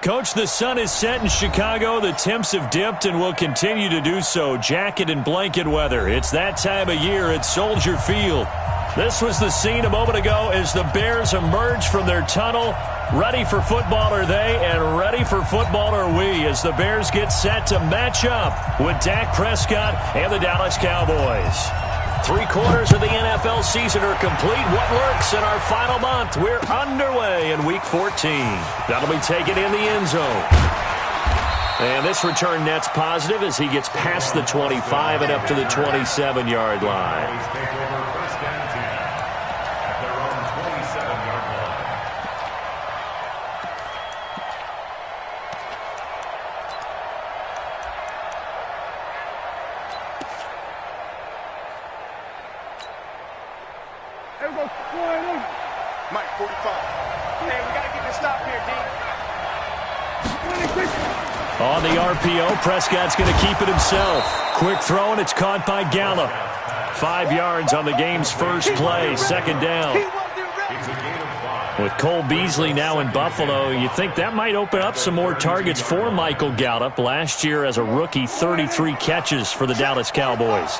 Coach, the sun is set in Chicago. The temps have dipped and will continue to do so. Jacket and blanket weather. It's that time of year at Soldier Field. This was the scene a moment ago as the Bears emerged from their tunnel. Ready for football are they, and ready for football are we as the Bears get set to match up with Dak Prescott and the Dallas Cowboys. 3 quarters of the NFL season are complete. What lurks in our final month? We're underway in Week 14. That'll be taken in the end zone. And this return net's positive as he gets past the 25 and up to the 27-yard line. Mike, 45. Hey, we got to get this stop here, D. On the RPO, Prescott's going to keep it himself. Quick throw, and it's caught by Gallup. 5 yards on the game's first play, second down. With Cole Beasley now in Buffalo, you think that might open up some more targets for Michael Gallup. Last year as a rookie, 33 catches for the Dallas Cowboys.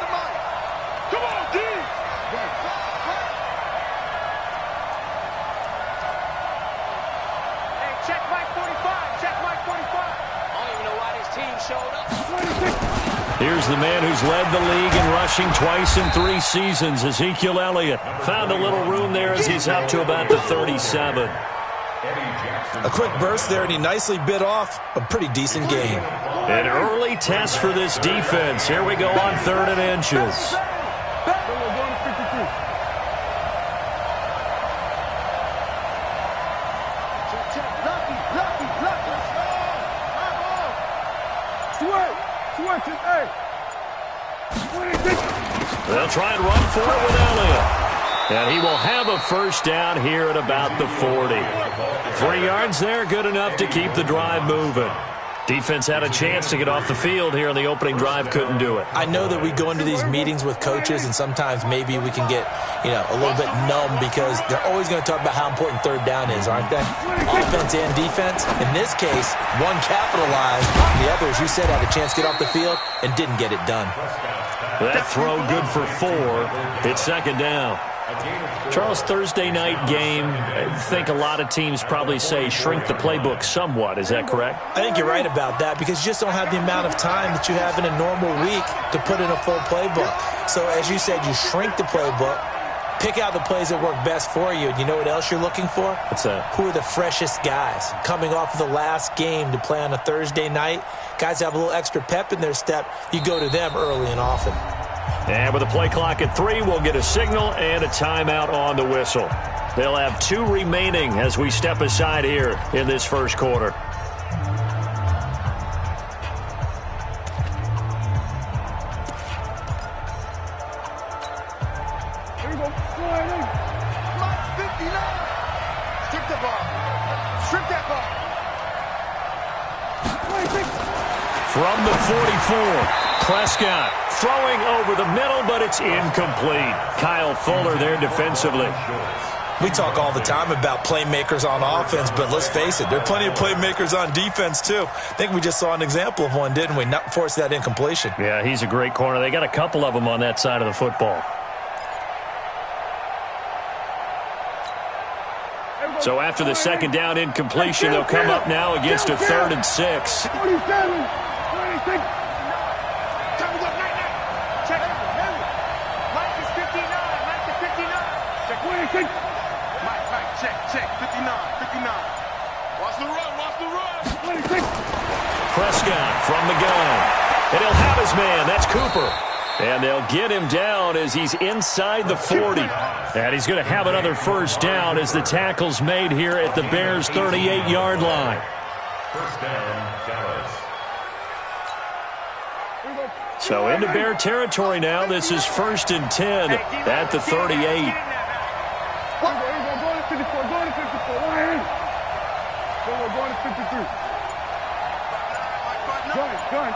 Here's the man who's led the league in rushing twice in 3 seasons, Ezekiel Elliott. Found a little room there as he's up to about the 37. A quick burst there, and he nicely bit off a pretty decent gain. An early test for this defense. Here we go on 3rd and inches. They'll try and run for it with Elliott. And he will have a first down here at about the 40. 3 yards there, good enough to keep the drive moving. Defense had a chance to get off the field here in the opening drive, couldn't do it. I know that we go into these meetings with coaches, and sometimes maybe we can get, a little bit numb because they're always going to talk about how important 3rd down is, aren't they? Offense and defense. In this case, one capitalized, the other, as you said, had a chance to get off the field and didn't get it done. That throw good for 4. It's second down. Charles, Thursday night game, I think a lot of teams probably say shrink the playbook somewhat. Is that correct? I think you're right about that because you just don't have the amount of time that you have in a normal week to put in a full playbook. So as you said, you shrink the playbook, pick out the plays that work best for you. And you know what else you're looking for? What's that? Who are the freshest guys coming off of the last game to play on a Thursday night? Guys have a little extra pep in their step. You go to them early and often. And with a play clock at 3, we'll get a signal and a timeout on the whistle. They'll have 2 remaining as we step aside here in this first quarter. Here we go. Mike, 59. Strip the ball. Strip that ball. From the 44. Prescott throwing over the middle, but it's incomplete. Kyle Fuller there defensively. We talk all the time about playmakers on offense, but let's face it, there are plenty of playmakers on defense, too. I think we just saw an example of one, didn't we? Not force that incompletion. Yeah, he's a great corner. They got a couple of them on that side of the football. So after the second down incompletion, they'll come up now against a 3rd and 6. 27, 26. Check, 59. Watch the run. Prescott from the gun. And he'll have his man. That's Cooper. And they'll get him down as he's inside the 40. And he's going to have another first down as the tackle's made here at the Bears' 38-yard line. First down, Dallas. So into Bear territory now. This is 1st and 10 at the 38.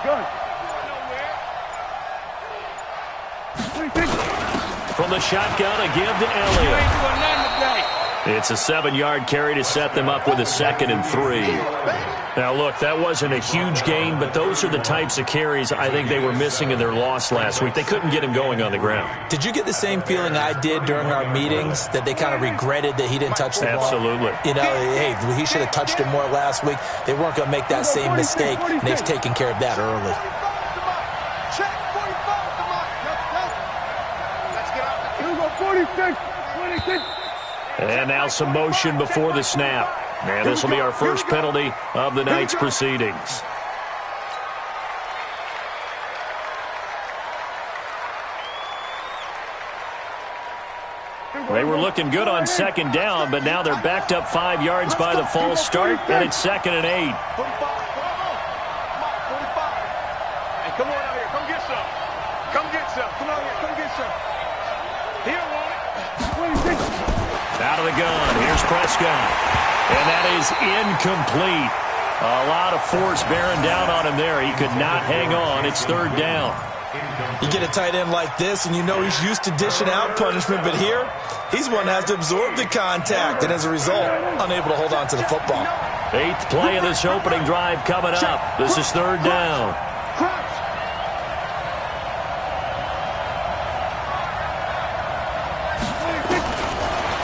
Gun. From the shotgun, a give to Elliott. You ain't doing nothing today. It's a 7-yard carry to set them up with a 2nd and 3. Now, look, that wasn't a huge gain, but those are the types of carries I think they were missing in their loss last week. They couldn't get him going on the ground. Did you get the same feeling I did during our meetings, that they kind of regretted that he didn't touch the ball? Absolutely. You know, hey, he should have touched it more last week. They weren't going to make that same mistake, and they've taken care of that early. Check 45. Let's get out. 46. And now some motion before the snap. And this will be our first penalty of the night's proceedings. They were looking good on 2nd down, but now they're backed up 5 yards by the false start, and it's 2nd and 8. 45. Hey, come on out here. Come get some. Come get some. Come out here. Come get some. He don't want it. 26. Out of the gun. Here's Prescott. And that is incomplete. A lot of force bearing down on him there. He could not hang on. It's 3rd down. You get a tight end like this, and you know he's used to dishing out punishment, but here, he's one that has to absorb the contact, and as a result, unable to hold on to the football. 8th play of this opening drive coming up. This is 3rd down.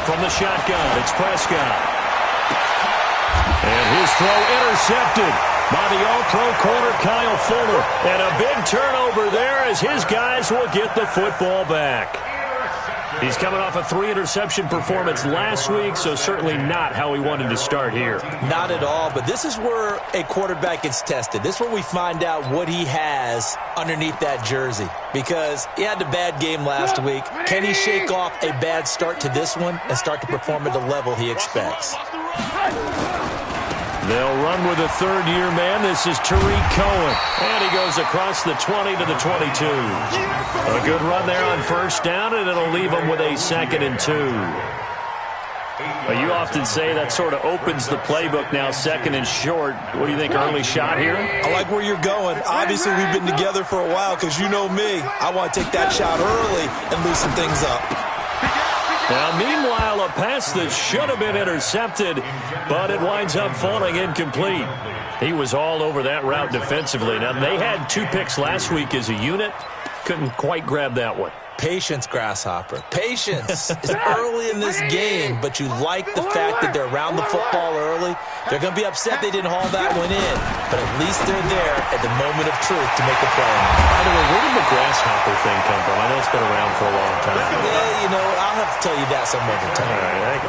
From the shotgun, it's Prescott. And his throw intercepted by the all-pro corner, Kyle Fuller. And a big turnover there as his guys will get the football back. He's coming off a 3-interception performance last week, so certainly not how he wanted to start here. Not at all, but this is where a quarterback gets tested. This is where we find out what he has underneath that jersey, because he had a bad game last week. Can he shake off a bad start to this one and start to perform at the level he expects? They'll run with a 3rd-year man. This is Tariq Cohen. And he goes across the 20 to the 22. A good run there on 1st down, and it'll leave him with a 2nd and 2. You often say that sort of opens the playbook now, 2nd and short. What do you think, early shot here? I like where you're going. Obviously, we've been together for a while because you know me. I want to take that shot early and loosen things up. Now, meanwhile, a pass that should have been intercepted, but it winds up falling incomplete. He was all over that route defensively. Now, they had 2 picks last week as a unit. Couldn't quite grab that one. Patience, Grasshopper. Patience. It's early in this game, but you like the fact that they're around the football early. They're going to be upset they didn't haul that one in, but at least they're there at the moment of truth to make a play. By the way, where did the Grasshopper thing come from? I know it's been around for a long time. Yeah, you know, I'll have to tell you that some other time. All right,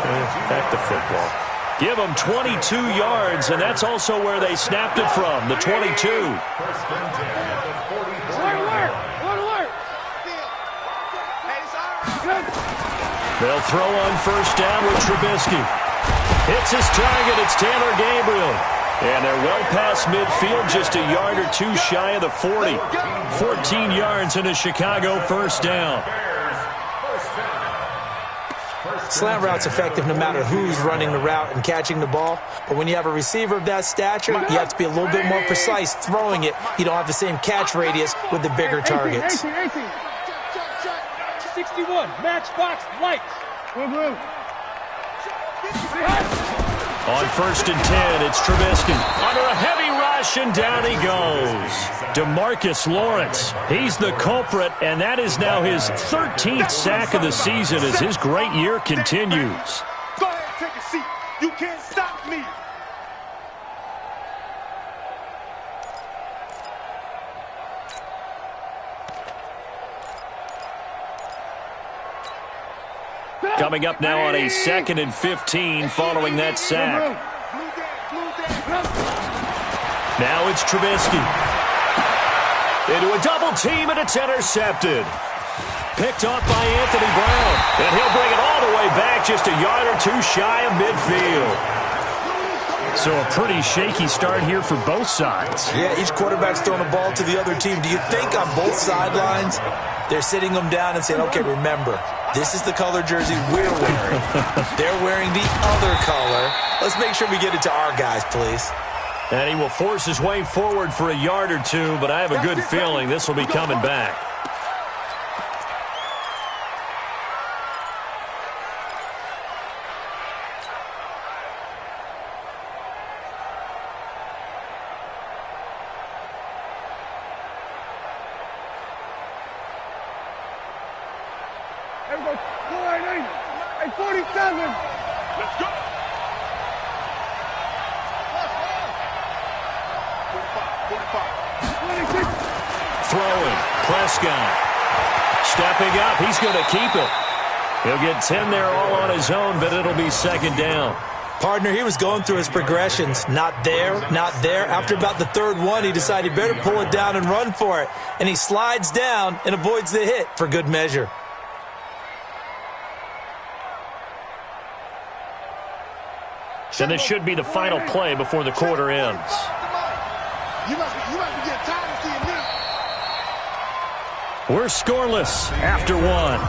back to football. Give them 22 yards, and that's also where they snapped it from, the 22. They'll throw on 1st down with Trubisky. Hits his target. It's Taylor Gabriel. And they're well past midfield, just a yard or 2 shy of the 40. 14 yards in a Chicago 1st down. Slant route's effective no matter who's running the route and catching the ball. But when you have a receiver of that stature, you have to be a little bit more precise throwing it. You don't have the same catch radius with the bigger targets. 61, matchbox, lights. On 1st and 10, it's Trubisky. Under a heavy rush, and down he goes. DeMarcus Lawrence, he's the culprit, and that is now his 13th sack of the season as his great year continues. Go ahead, take a seat. You can't stop me. Coming up now on a 2nd and 15 following that sack. Now it's Trubisky. Into a double team, and it's intercepted. Picked off by Anthony Brown. And he'll bring it all the way back, just a yard or 2 shy of midfield. So a pretty shaky start here for both sides. Yeah, each quarterback's throwing a ball to the other team. Do you think on both sidelines they're sitting them down and saying, okay, remember, this is the color jersey we're wearing. They're wearing the other color. Let's make sure we get it to our guys, please. And he will force his way forward for a yard or 2, but I have a good feeling this will be coming back. Hey, 47. Let's go. 45. Throwing. Prescott. Stepping up. He's going to keep it. He'll get 10 there all on his own, but it'll be second down. Partner, he was going through his progressions. Not there, not there. After about the third one, he decided he better pull it down and run for it. And he slides down and avoids the hit for good measure. And this should be the final play before the quarter ends. You must be getting tired of seeing me. We're scoreless after one.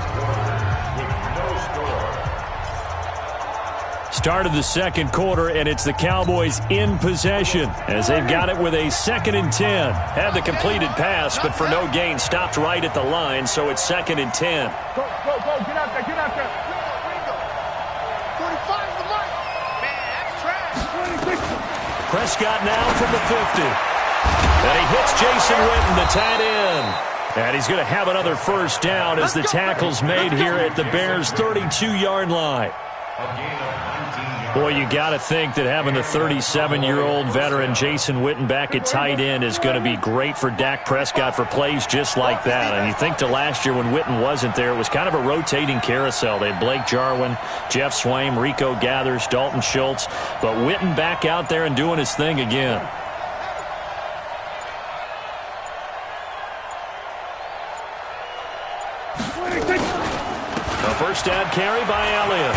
Start of the second quarter, and it's the Cowboys in possession as they've got it with a 2nd and 10. Had the completed pass, but for no gain, stopped right at the line, so it's 2nd and 10. Go, get out there. 45 is the mark. Man, that's trash. Prescott now from the 50. And he hits Jason Witten, the tight end. And he's going to have another first down as the tackle's made here at the Bears' 32-yard line. Boy, you got to think that having the 37-year-old veteran Jason Witten back at tight end is going to be great for Dak Prescott for plays just like that. And you think to last year when Witten wasn't there, it was kind of a rotating carousel. They had Blake Jarwin, Jeff Swaim, Rico Gathers, Dalton Schultz. But Witten back out there and doing his thing again. A first down carry by Elliott.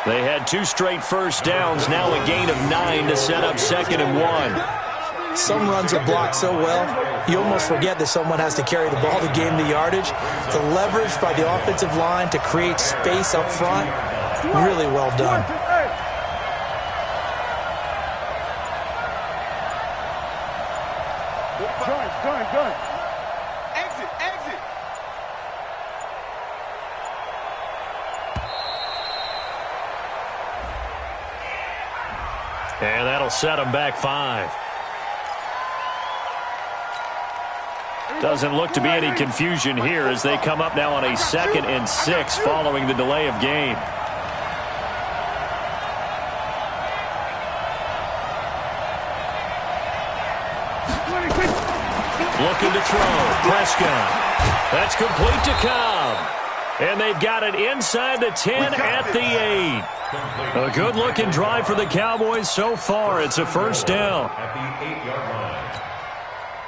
They had 2 straight first downs, now a gain of 9 to set up 2nd and 1. Some runs are blocked so well, you almost forget that someone has to carry the ball to gain the yardage. The leverage by the offensive line to create space up front, really well done. Gun. Exit. And that'll set them back 5. Doesn't look to be any confusion here as they come up now on a 2nd and 6 following the delay of game. Looking to throw. Prescott. That's complete to Cobb. And they've got it inside the 10 at the 8. A good-looking drive for the Cowboys so far. It's a first down.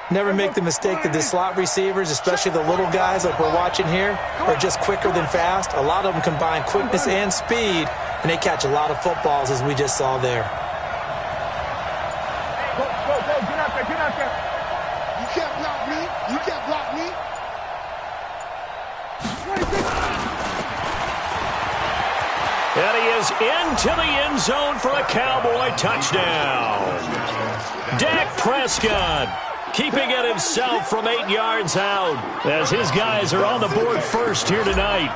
Never make the mistake that the slot receivers, especially the little guys like we're watching here, are just quicker than fast. A lot of them combine quickness and speed, and they catch a lot of footballs, as we just saw there. Go. Get out there. You can't block me. And he is into the end zone for a Cowboy touchdown. Dak Prescott keeping it himself from 8 yards out as his guys are on the board first here tonight.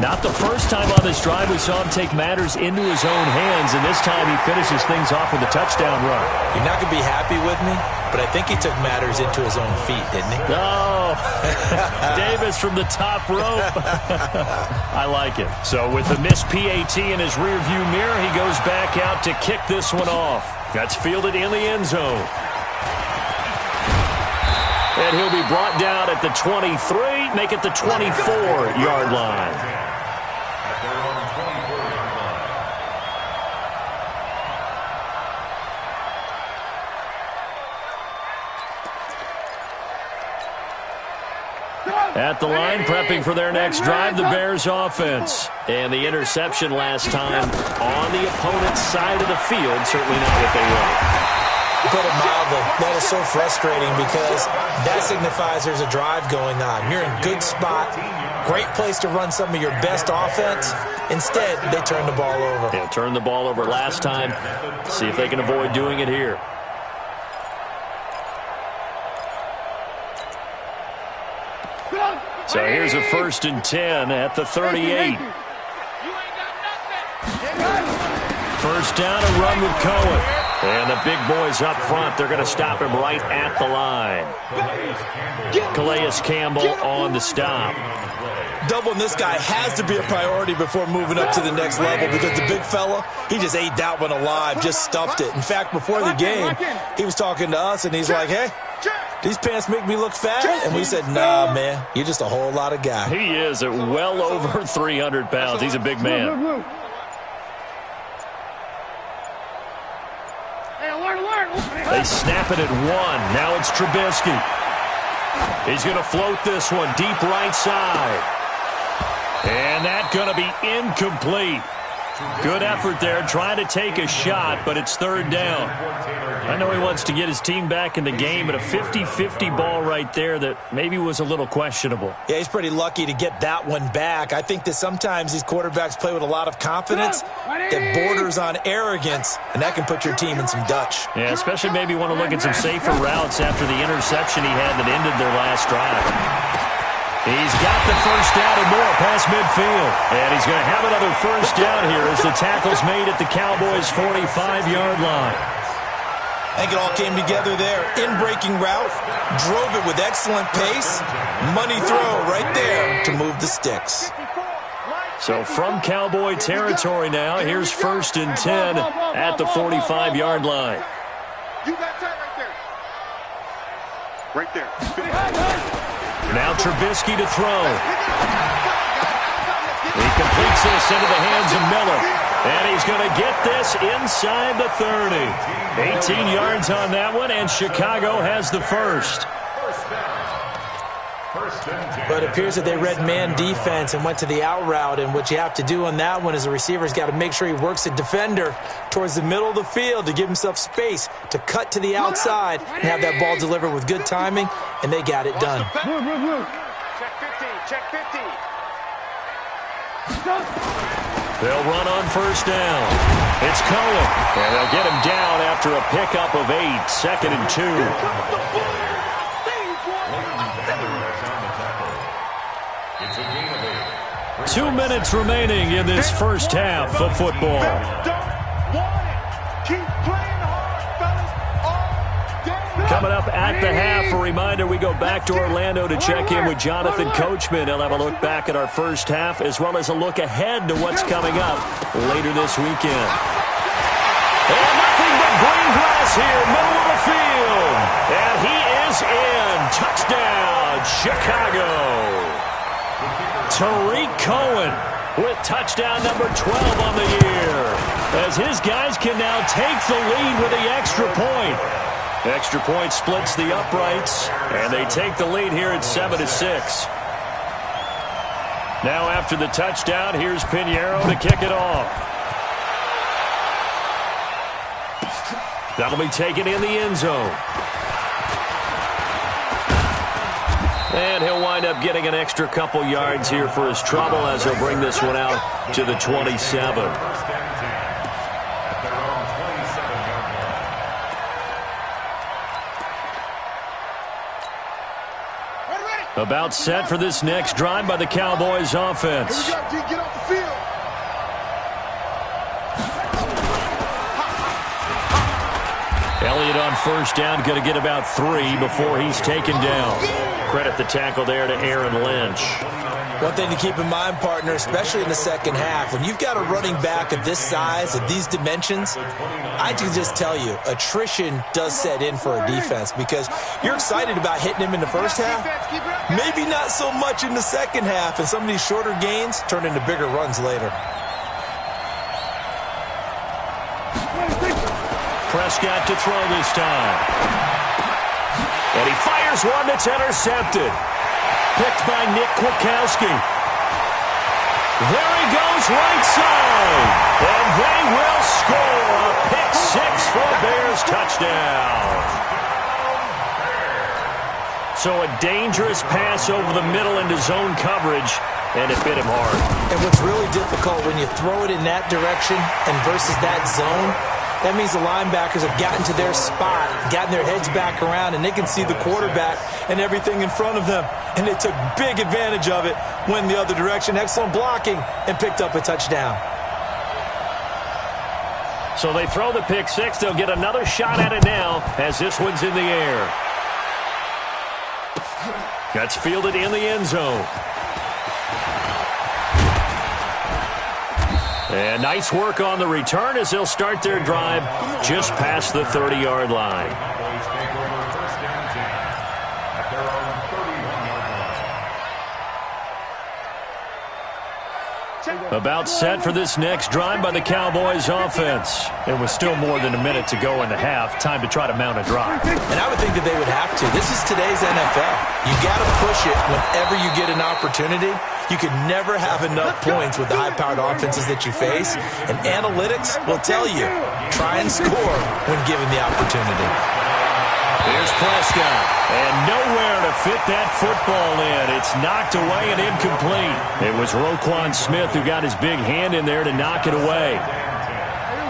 Not the first time on this drive we saw him take matters into his own hands, and this time he finishes things off with a touchdown run. You're not going to be happy with me, but I think he took matters into his own feet, didn't he? No. Davis from the top rope. I like it. So with the missed PAT in his rearview mirror, he goes back out to kick this one off. That's fielded in the end zone. And he'll be brought down at the 23, make it the 24-yard line. At the line, prepping for their next drive, the Bears offense. And the interception last time on the opponent's side of the field, certainly not what they wanted. Put it mildly, that is so frustrating because that signifies there's a drive going on. You're in a good spot, great place to run some of your best offense. Instead, they turn the ball over. Yeah, turned the ball over last time. See if they can avoid doing it here. So here's a 1st and 10 at the 38. First down, a run with Cohen. And the big boys up front, they're going to stop him right at the line. Calais Campbell on the stop. Doubling this guy has to be a priority before moving up to the next level because the big fella, he just ate that one alive, just stuffed it. In fact, before the game, he was talking to us, and he's like, hey, these pants make me look fat? And we said, nah, man, you're just a whole lot of guy. He is at well over 300 pounds. He's a big man. They snap it at 1. Now it's Trubisky. He's going to float this one deep right side. And that's going to be incomplete. Good effort there, trying to take a shot, but it's third down. I know he wants to get his team back in the game, but a 50-50 ball right there that maybe was a little questionable. Yeah, he's pretty lucky to get that one back. I think that sometimes these quarterbacks play with a lot of confidence that borders on arrogance, and that can put your team in some Dutch. Yeah, especially maybe want to look at some safer routes after the interception he had that ended their last drive. He's got the first down and more past midfield. And he's going to have another first down here as the tackle's made at the Cowboys' 45-yard line. I think it all came together there. In-breaking route, drove it with excellent pace. Money throw right there to move the sticks. So from Cowboy territory now, here's 1st and 10 at the 45-yard line. You got that right there. Right there. Now Trubisky to throw. He completes this into the hands of Miller. And he's going to get this inside the 30. 18 yards on that one, and Chicago has the first. But it appears that they read man defense and went to the out route, and what you have to do on that one is the receiver's got to make sure he works the defender towards the middle of the field to give himself space to cut to the outside and have that ball delivered with good timing, and they got it done. Check 50. They'll run on first down. It's Cohen, and they'll get him down after a pickup of 8, 2nd and 2. 2 minutes remaining in this first half of football. Coming up at the half, a reminder, we go back to Orlando to check in with Jonathan Coachman. He'll have a look back at our first half as well as a look ahead to what's coming up later this weekend. And nothing but green grass here, middle of the field. And he is in. Touchdown, Chicago. Tariq Cohen with touchdown number 12 on the year, as his guys can now take the lead with the extra point. Extra point splits the uprights, and they take the lead here at 7-6. Now after the touchdown, here's Pinheiro to kick it off. That'll be taken in the end zone. And he'll wind up getting an extra couple yards here for his trouble as he'll bring this one out to the 27. About set for this next drive by the Cowboys offense. Get off the field. Elliott on first down, going to get about 3 before he's taken down. Credit the tackle there to Aaron Lynch. One thing to keep in mind, partner, especially in the second half, when you've got a running back of this size, of these dimensions, I can just tell you, attrition does set in for a defense because you're excited about hitting him in the first half, maybe not so much in the second half, and some of these shorter gains turn into bigger runs later. Prescott to throw this time. And he fires one that's intercepted. Picked by Nick Kwiatkowski. There he goes right side. And they will score a pick 6 for a Bears touchdown. So a dangerous pass over the middle into zone coverage, and it bit him hard. And what's really difficult when you throw it in that direction and versus that zone, that means the linebackers have gotten to their spot, gotten their heads back around, and they can see the quarterback and everything in front of them. And they took big advantage of it, went the other direction, excellent blocking, and picked up a touchdown. So they throw the pick six. They'll get another shot at it now as this one's in the air. That's fielded in the end zone. And nice work on the return as they'll start their drive just past the 30-yard line. About set for this next drive by the Cowboys offense. It was still more than a minute to go in the half. Time to try to mount a drive. And I would think that they would have to. This is today's NFL. You got to push it whenever you get an opportunity. You can never have enough points with the high-powered offenses that you face. And analytics will tell you, try and score when given the opportunity. Here's Prescott, and nowhere to fit that football in. It's knocked away and incomplete. It was Roquan Smith who got his big hand in there to knock it away.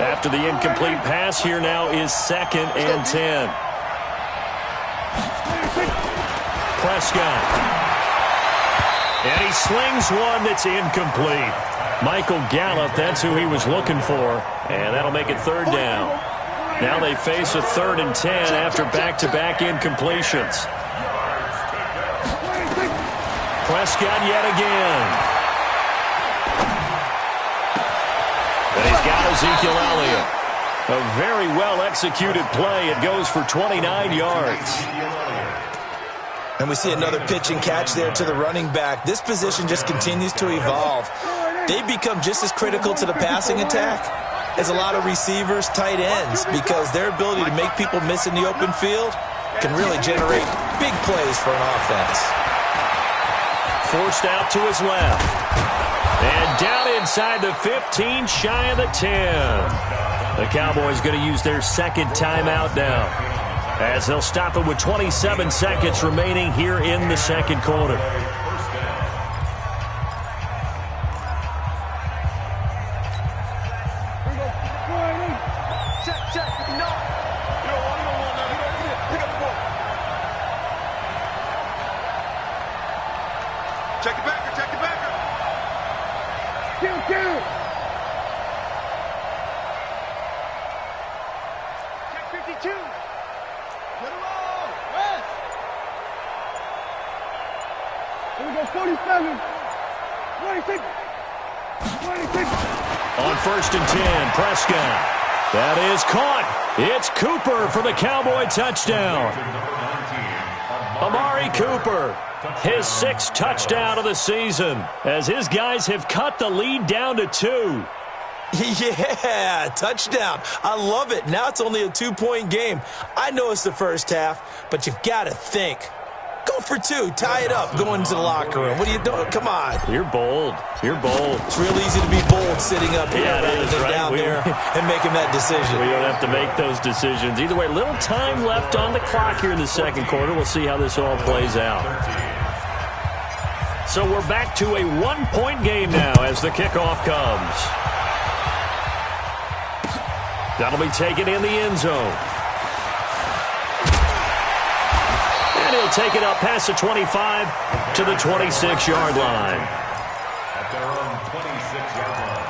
After the incomplete pass, here now is 2nd and 10. Prescott. And he slings one that's incomplete. Michael Gallup, that's who he was looking for, and that'll make it 3rd down. Now they face a 3rd and 10 after back-to-back incompletions. Prescott yet again. And he's got Ezekiel Elliott. A very well-executed play. It goes for 29 yards. And we see another pitch and catch there to the running back. This position just continues to evolve. They become just as critical to the passing attack as a lot of receivers, tight ends, because their ability to make people miss in the open field can really generate big plays for an offense. Forced out to his left. And down inside the 15, shy of the 10. The Cowboys going to use their 2nd timeout now, as they'll stop it with 27 seconds remaining here in the 2nd quarter. Check it backer, check it backer. Kill. Check 52. Get him on. West. Here we go, 47. 26. 26. On 1st and 10, Prescott. That is caught. It's Cooper for the Cowboy touchdown. Amari Cooper, his 6th touchdown of the season, as his guys have cut the lead down to 2. Yeah, touchdown. I love it. Now it's only a 2-point game. I know it's the first half, but you've got to think. Go for 2. Tie it up. Go into the locker room. What are you doing? Come on. You're bold. You're bold. It's real easy to be bold sitting up here rather than right? down there and making that decision. We don't have to make those decisions. Either way, little time left on the clock here in the 2nd quarter. We'll see how this all plays out. So we're back to a 1-point game now as the kickoff comes. That'll be taken in the end zone. And he'll take it up past the 25 to the 26-yard line. At their own 26-yard line.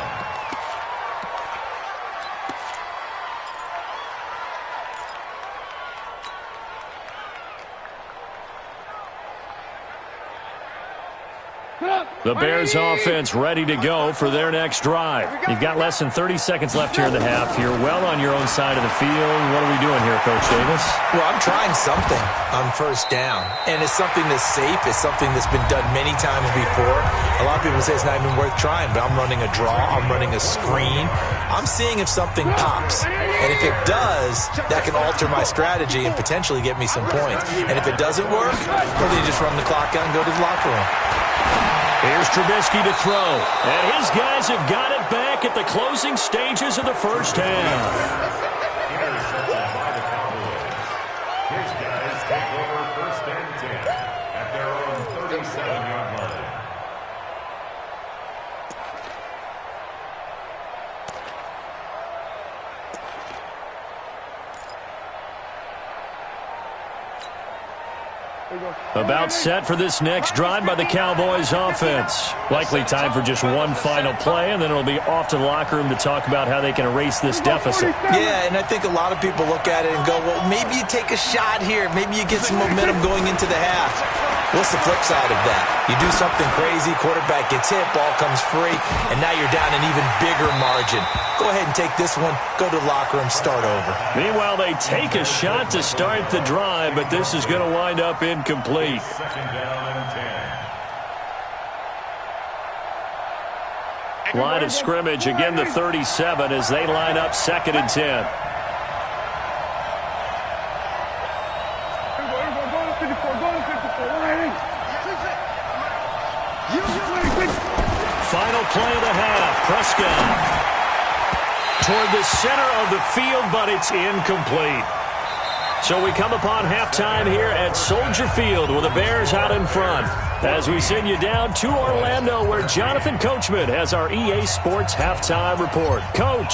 The Bears offense ready to go for their next drive. You've got less than 30 seconds left here in the half. You're well on your own side of the field. What are we doing here, Coach Davis? Well, I'm trying something on 1st down, and it's something that's safe. It's something that's been done many times before. A lot of people say it's not even worth trying, but I'm running a draw. I'm running a screen. I'm seeing if something pops, and if it does, that can alter my strategy and potentially get me some points. And if it doesn't work, probably just run the clock out and go to the locker room. Here's Trubisky to throw, and his guys have got it back at the closing stages of the first half. Intercepted by the Cowboys. His guys take over 1st and 10 at their own 37-yard line. About set for this next drive by the Cowboys offense. Likely time for just one final play, and then it'll be off to the locker room to talk about how they can erase this deficit. Yeah, and I think a lot of people look at it and go, well, maybe you take a shot here. Maybe you get some momentum going into the half. What's the flip side of that? You do something crazy, quarterback gets hit, ball comes free, and now you're down an even bigger margin. Go ahead and take this one, go to the locker room, start over. Meanwhile, they take a shot to start the drive, but this is going to wind up incomplete. Second down and 10. Line of scrimmage, again the 37 as they line up 2nd and 10. Final play of the half. Prescott toward the center of the field, but it's incomplete. So we come upon halftime here at Soldier Field with the Bears out in front. As we send you down to Orlando, where Jonathan Coachman has our EA Sports halftime report. Coach,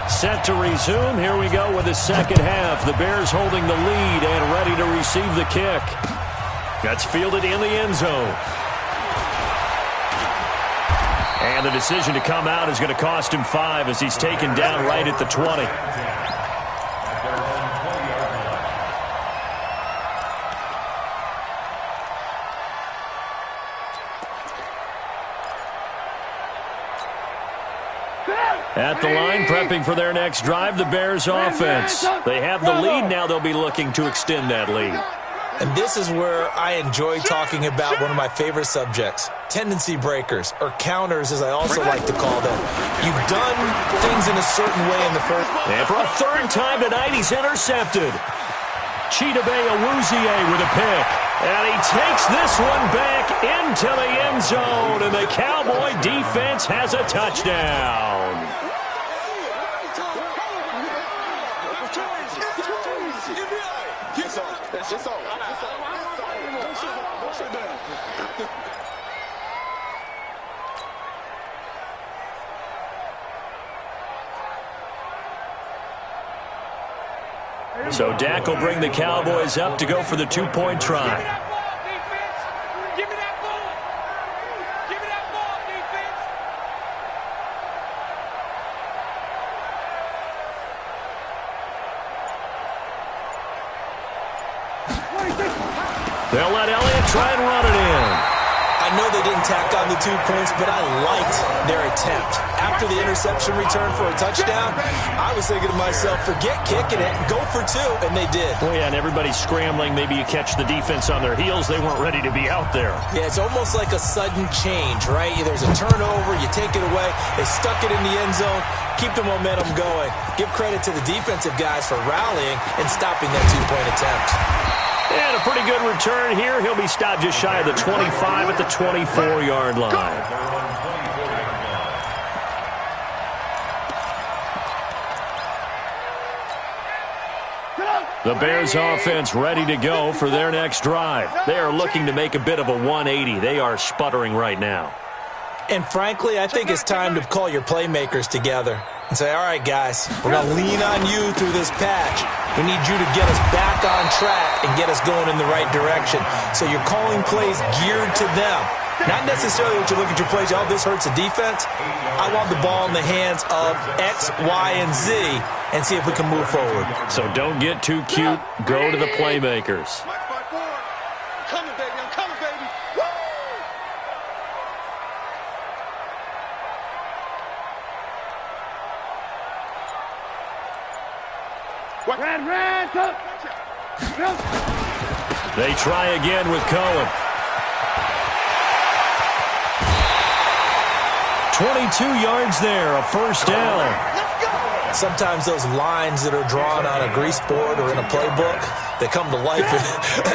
set to resume. Here we go with the second half. The Bears holding the lead and ready to receive the kick. That's fielded in the end zone. And the decision to come out is going to cost him 5 as he's taken down right at the 20. At the line, prepping for their next drive, the Bears offense. They have the lead now. They'll be looking to extend that lead. And this is where I enjoy talking about one of my favorite subjects, tendency breakers, or counters as I also like to call them. You've done things in a certain way in the first. And for a third time tonight, he's intercepted. Chidobe Awuzie with a pick. And he takes this one back into the end zone, and the Cowboy defense has a touchdown. So Dak will bring the Cowboys up to go for the 2-point try. Give me that ball. Give me that ball, defense. They'll let Elliott try and run it in. I know they didn't tack on the 2 points, but I liked their attempt. After the interception return for a touchdown, I was thinking to myself, forget kicking it, go for 2, and they did. Oh, yeah, and everybody's scrambling. Maybe you catch the defense on their heels. They weren't ready to be out there. Yeah, it's almost like a sudden change, right? There's a turnover, you take it away, they stuck it in the end zone, keep the momentum going. Give credit to the defensive guys for rallying and stopping that 2-point attempt. And a pretty good return here. He'll be stopped just shy of the 25 at the 24-yard line. The Bears offense ready to go for their next drive. They are looking to make a bit of a 180. They are sputtering right now. And frankly, I think it's time to call your playmakers together and say, all right, guys, we're going to lean on you through this patch. We need you to get us back on track and get us going in the right direction. So you're calling plays geared to them. Not necessarily what you look at your plays, oh, this hurts the defense. I want the ball in the hands of X, Y, and Z and see if we can move forward. So don't get too cute. Go to the playmakers. I'm coming, baby. I'm coming, baby. Woo! They try again with Cohen. 22 yards there, a first down. Sometimes those lines that are drawn on a grease board or in a playbook, they come to life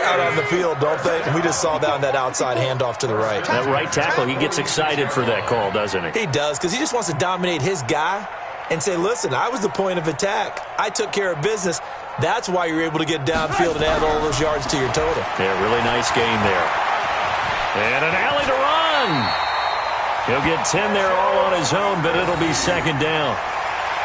out on the field, don't they? And we just saw down that outside handoff to the right. That right tackle, he gets excited for that call, doesn't he? He does, because he just wants to dominate his guy and say, listen, I was the point of attack. I took care of business. That's why you're able to get downfield and add all those yards to your total. Yeah, really nice game there. And an alley to run. He'll get 10 there all on his own, but it'll be second down.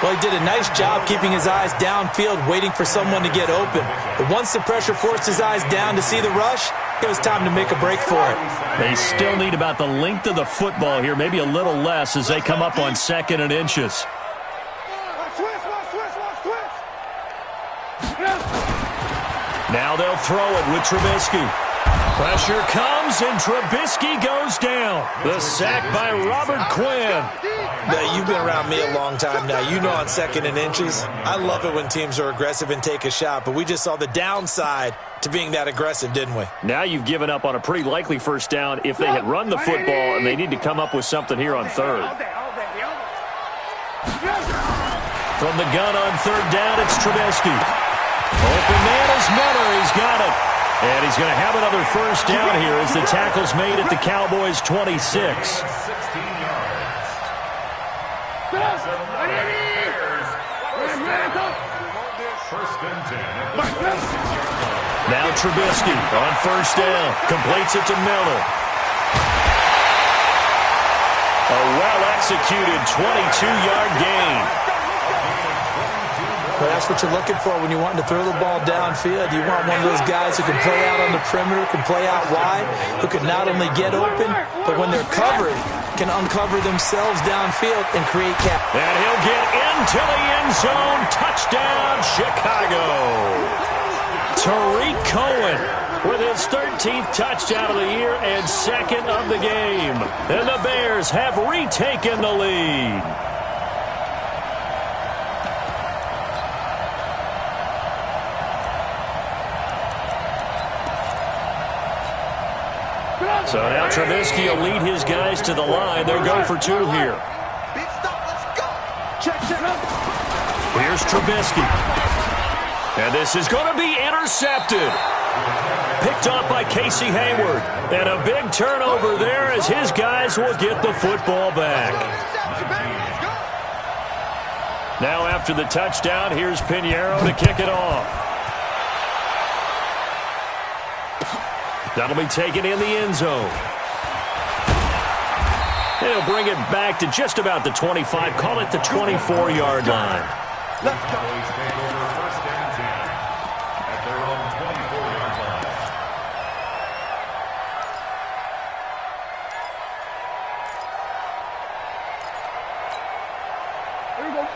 Well, he did a nice job keeping his eyes downfield, waiting for someone to get open. But once the pressure forced his eyes down to see the rush, it was time to make a break for it. They still need about the length of the football here, maybe a little less as they come up on 2nd and inches. Now they'll throw it with Trubisky. Pressure comes, and Trubisky goes down. The sack by Robert Quinn. Now, you've been around me a long time now. You know on 2nd and inches, I love it when teams are aggressive and take a shot, but we just saw the downside to being that aggressive, didn't we? Now you've given up on a pretty likely first down if they had run the football, and they need to come up with something here on 3rd. From the gun on 3rd down, it's Trubisky. Open man is Miller. He's got it. And he's going to have another first down here as the tackle's made at the Cowboys' 26. 16 yards. That's a Bears. First and 10. Now Trubisky on 1st down. Completes it to Miller. A well-executed 22-yard gain. But that's what you're looking for when you want to throw the ball downfield. You want one of those guys who can play out on the perimeter, can play out wide, who can not only get open, but when they're covered, can uncover themselves downfield and create cap. And he'll get into the end zone. Touchdown, Chicago. Tariq Cohen with his 13th touchdown of the year and 2nd of the game. And the Bears have retaken the lead. So now Trubisky will lead his guys to the line. They'll go for 2 here. Big stop, let's go. Check. Here's Trubisky. And this is going to be intercepted. Picked off by Casey Hayward. And a big turnover there as his guys will get the football back. Now after the touchdown, here's Pinheiro to kick it off. That'll be taken in the end zone. They'll bring it back to just about the 25. Call it the 24-yard line. Let's go. Take over 1st and 10 at their own 24-yard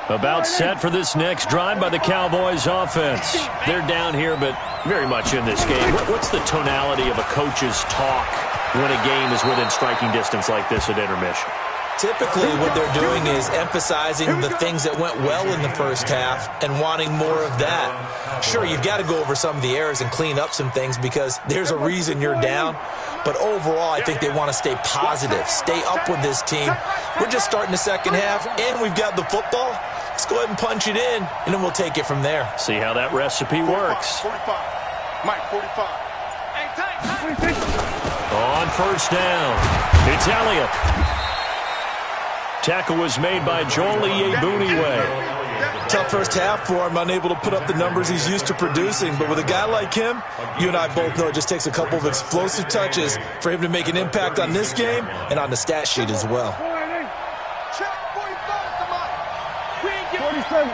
line. About set for this next drive by the Cowboys offense. They're down here, but very much in this game. What's the tonality of a coach's talk when a game is within striking distance like this at intermission? Typically, what they're doing is emphasizing the things that went well in the first half and wanting more of that. Sure, you've got to go over some of the errors and clean up some things because there's a reason you're down. But overall, I think they want to stay positive, stay up with this team. We're just starting the second half, and we've got the football. Let's go ahead and punch it in, and then we'll take it from there. See how that recipe works. 45. Mike, 45. Hey, tight. On 1st down, it's Elliott. Tackle was made by Joel Iyiegbuniwe. Tough first half for him, unable to put up the numbers he's used to producing. But with a guy like him, you and I both know it just takes a couple of explosive touches for him to make an impact on this game and on the stat sheet as well. Check 45 to Mike. We ain't getting 47. Hey,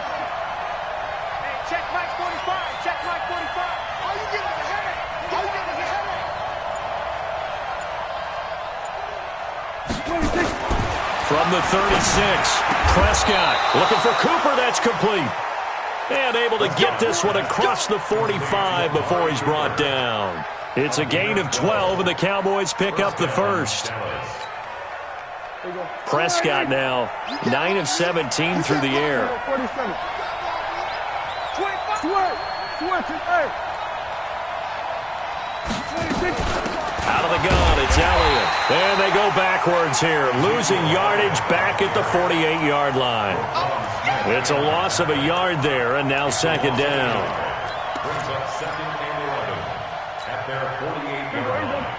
check Mike 45. Check Mike 45. All you getting is a headache. All you getting is a headache. 26. From the 36, Prescott looking for Cooper. That's complete. And able to get this one across the 45 before he's brought down. It's a gain of 12, and the Cowboys pick up the first. Prescott now 9 of 17 through the air. 47. 26. Out of the gun, it's Elliott. And they go backwards here, losing yardage back at the 48-yard line. It's a loss of a yard there, and now 2nd down. Brings up 2nd and 11 at their 48-yard line.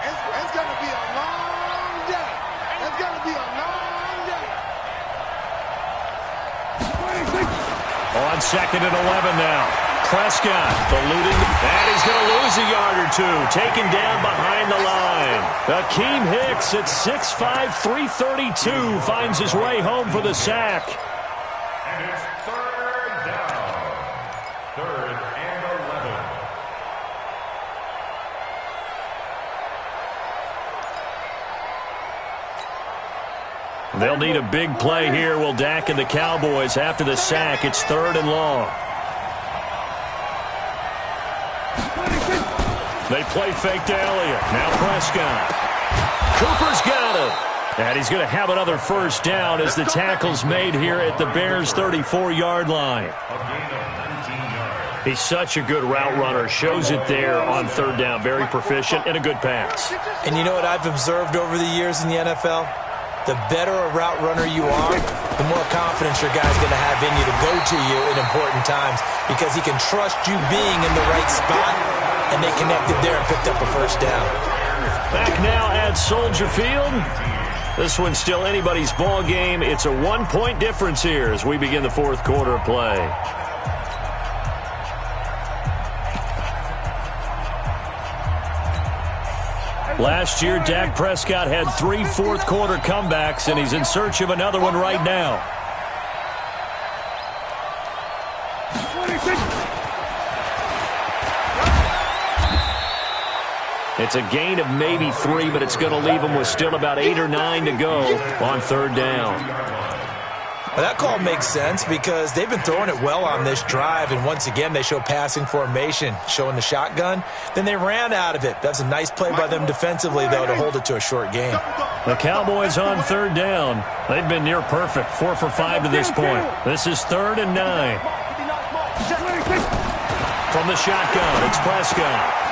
It's going to be a long day. It's going to be a long day. 26. On 2nd and 11 now. Prescott eluding, and he's going to lose loses a yard or two, taken down behind the line. Akeem Hicks at 6'5", 332 finds his way home for the sack. And it's third down. Third and 11. They'll need a big play here. Will Dak and the Cowboys after the sack. It's third and long. They play fake to Elliott. Now Prescott. Cooper's got it. And he's going to have another first down as the tackle's made here at the Bears' 34-yard line. A gain of 19 yards. He's such a good route runner. Shows it there on third down. Very proficient and a good pass. And you know what I've observed over the years in the NFL? The better a route runner you are, the more confidence your guy's going to have in you to go to you in important times because he can trust you being in the right spot, and they connected there and picked up a first down. Back now at Soldier Field. This one's still anybody's ball game. It's a 1-point difference here as we begin the fourth quarter of play. Last year, Dak Prescott had 3 fourth-quarter comebacks, and he's in search of another one right now. It's a gain of maybe 3, but it's going to leave him with still about 8 or 9 to go on third down. Well, that call makes sense because they've been throwing it well on this drive, and once again they show passing formation, showing the shotgun. Then they ran out of it. That's a nice play by them defensively, though, to hold it to a short game. The Cowboys on third down. They've been near perfect, 4 for 5 to this point. This is third and 9. From the shotgun, it's Prescott.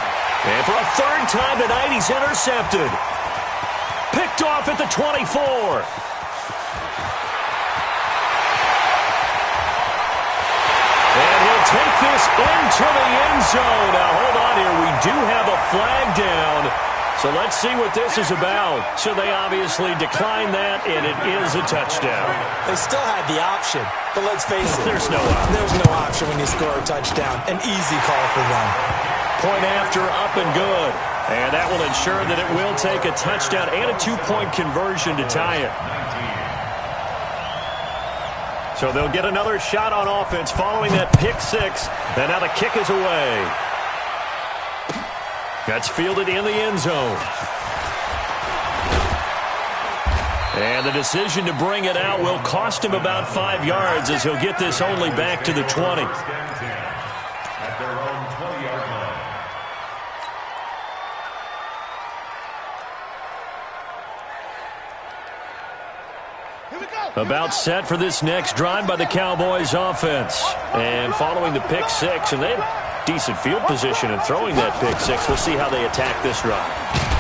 And for a third time tonight, he's intercepted. Picked off at the 24. And he'll take this into the end zone. Now, hold on here. We do have a flag down. So let's see what this is about. So they obviously declined that, and it is a touchdown. They still had the option, but let's face it. There's no option. There's no option when you score a touchdown. An easy call for them. Point after, up and good. And that will ensure that it will take a touchdown and a 2-point conversion to tie it. So they'll get another shot on offense following that pick 6. And now the kick is away. That's fielded in the end zone. And the decision to bring it out will cost him about 5 yards as he'll get this only back to the 20. At their own 20-yard line. About set for this next drive by the Cowboys offense. And following the pick 6, and they have decent field position in throwing that pick 6. We'll see how they attack this drive.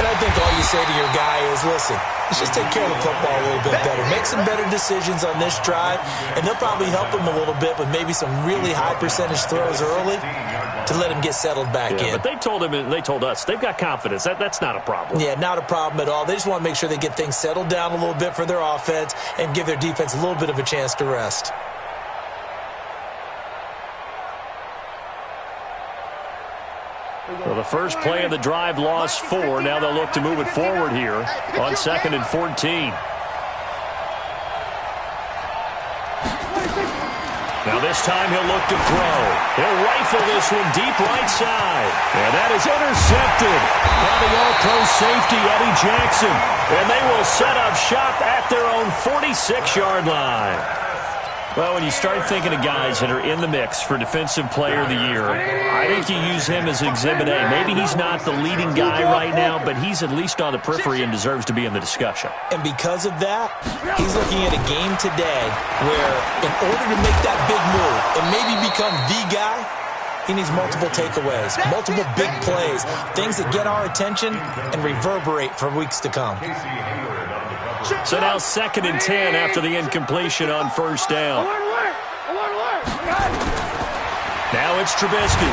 And I think all you say to your guy is, listen, let's just take care of the football a little bit better. Make some better decisions on this drive, and they'll probably help him a little bit with maybe some really high percentage throws early to let him get settled back in. But they told him and they told us they've got confidence. That's not a problem. Yeah, not a problem at all. They just want to make sure they get things settled down a little bit for their offense and give their defense a little bit of a chance to rest. Well, the first play of the drive lost 4. Now they'll look to move it forward here on 2nd and 14. Now this time he'll look to throw. He'll rifle this one deep right side. And that is intercepted by the all-pro safety, Eddie Jackson. And they will set up shop at their own 46-yard line. Well, when you start thinking of guys that are in the mix for Defensive Player of the Year, I think you use him as Exhibit A. Maybe he's not the leading guy right now, but he's at least on the periphery and deserves to be in the discussion. And because of that, he's looking at a game today where in order to make that big move and maybe become the guy, he needs multiple takeaways, multiple big plays, things that get our attention and reverberate for weeks to come. So now 2nd and 10 after the incompletion on first down. Now it's Trubisky.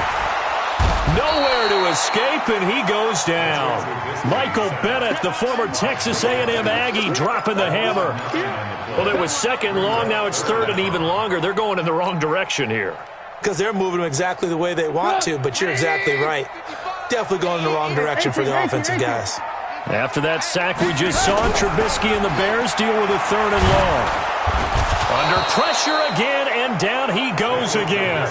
Nowhere to escape, and he goes down. Michael Bennett, the former Texas A&M Aggie, dropping the hammer. Well, it was 2nd and long. Now it's 3rd and even longer. They're going in the wrong direction here. Because they're moving them exactly the way they want to, but you're exactly right. definitely going in the wrong direction for the offensive guys. After that sack we just saw, Trubisky and the Bears deal with a 3rd and long. Under pressure again, and down he goes again.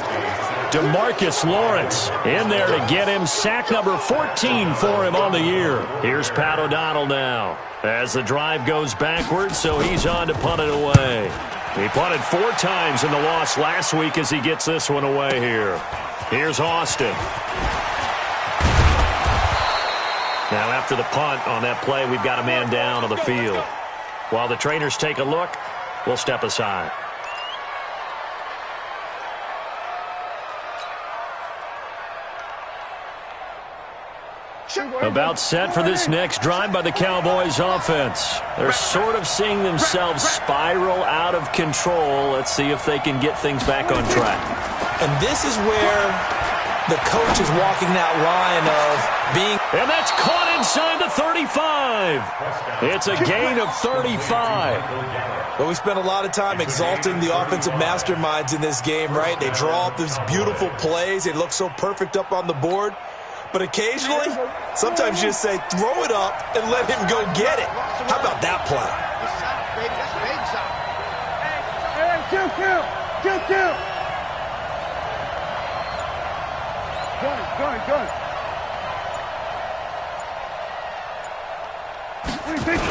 DeMarcus Lawrence in there to get him sack number 14 for him on the year. Here's Pat O'Donnell now as the drive goes backwards, so he's on to punt it away. He punted 4 times in the loss last week as he gets this one away here. Here's Austin. Now after the punt on that play, we've got a man down on the field. While the trainers take a look, we'll step aside. About set for this next drive by the Cowboys offense. They're sort of seeing themselves spiral out of control. Let's see if they can get things back on track. And this is where the coach is walking that line of being... And that's caught inside the 35. It's a gain of 35. But we spent a lot of time exalting the offensive masterminds in this game, right? They draw up these beautiful plays. They look so perfect up on the board. But occasionally, sometimes you just say, throw it up and let him go get it. How about that play? Hey, kill. Go. What do you think?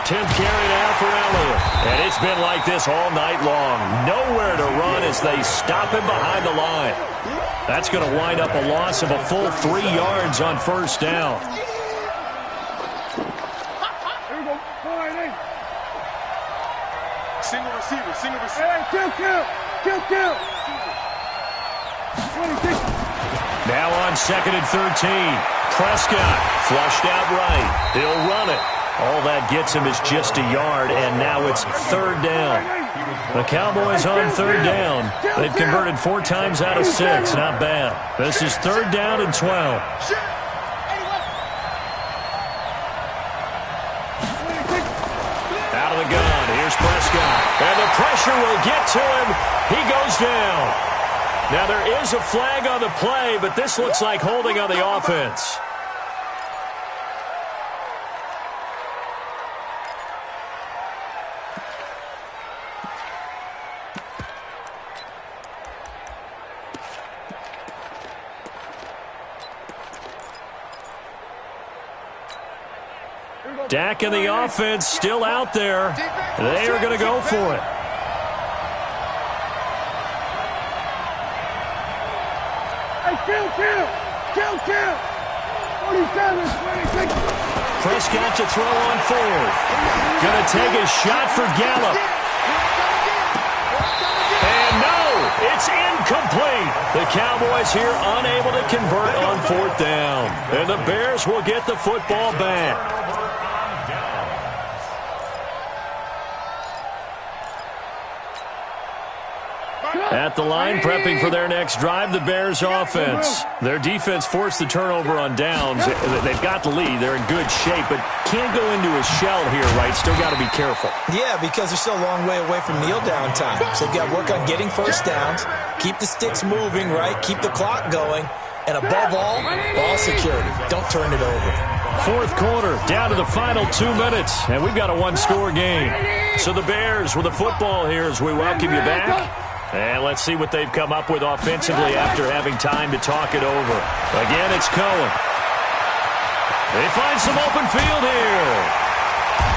10th carry now for Elliott. And it's been like this all night long. Nowhere to run as they stop him behind the line. That's going to wind up a loss of a full 3 yards on 1st down. Here we go. Single receiver. Hey, kill. What do you think? Now on 2nd and 13. Prescott flushed out right. He'll run it. All that gets him is just a yard, and now it's 3rd down. The Cowboys on 3rd down. They've converted 4 times out of 6. Not bad. This is 3rd down and 12. Out of the gun. Here's Prescott. And the pressure will get to him. He goes down. Now there is a flag on the play, but this looks like holding on the offense. Dak and the offense still out there. They are going to go for it. Hey, kill. 47, 26. Prescott to throw on 4th. Going to take a shot for Gallup. And no, it's incomplete. The Cowboys here unable to convert on 4th down. And the Bears will get the football back. At the line, prepping for their next drive, the Bears offense. Their defense forced the turnover on downs. They've got the lead. They're in good shape, but can't go into a shell here, right? Still got to be careful. Yeah, because they're still a long way away from kneel down time. So they've got to work on getting 1st downs, keep the sticks moving, right? Keep the clock going. And above all, ball security. Don't turn it over. 4th quarter, down to the final 2 minutes, and we've got a 1-score game. So the Bears with the football here as we welcome you back. And let's see what they've come up with offensively after having time to talk it over. Again, it's Cohen. They find some open field here.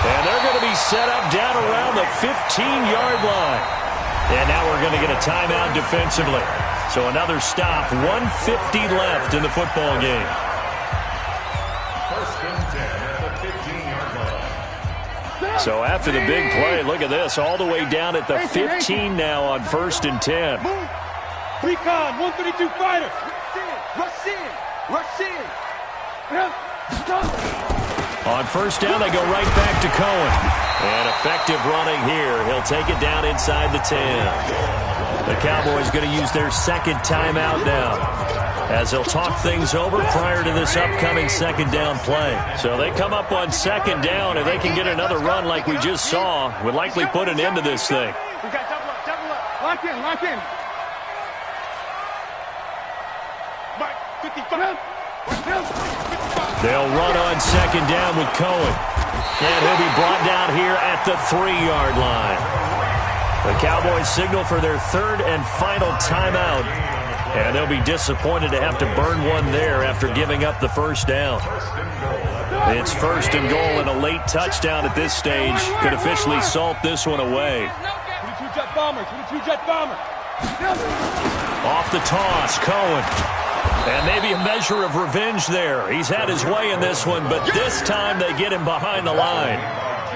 And they're going to be set up down around the 15-yard line. And now we're going to get a timeout defensively. So another stop, 1:50 left in the football game. 1st and 10 at the 15-yard line. So after the big play, look at this, all the way down at the 15 now on 1st and 10. Recon, 132 fighter. Rush in. On 1st down, they go right back to Cohen. And effective running here. He'll take it down inside the 10. The Cowboys going to use their 2nd timeout now, as they'll talk things over prior to this upcoming 2nd down play. So they come up on 2nd down, and they can get another run like we just saw. Would likely put an end to this thing. We got double up. Lock in. Mike, 55. They'll run on second down with Cohen. And he'll be brought down here at the 3-yard line. The Cowboys signal for their third and final timeout. And they'll be disappointed to have to burn one there after giving up the first down. It's first and goal, and a late touchdown at this stage could officially salt this one away. 22-jet bomber, 22-jet bomber. Off the toss, Cohen. And maybe a measure of revenge there. He's had his way in this one, but this time they get him behind the line.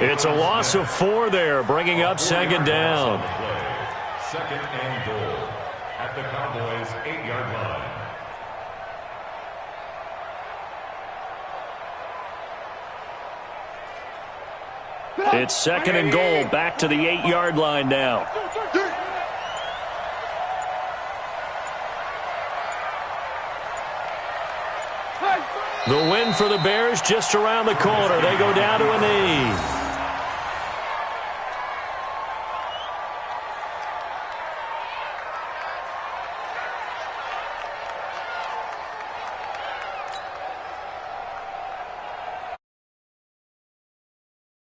It's a loss of 4 there, bringing up second down. Second and goal at the Cowboys' 8-yard line. It's second and goal, back to the 8-yard line now. The win for the Bears just around the corner. They go down to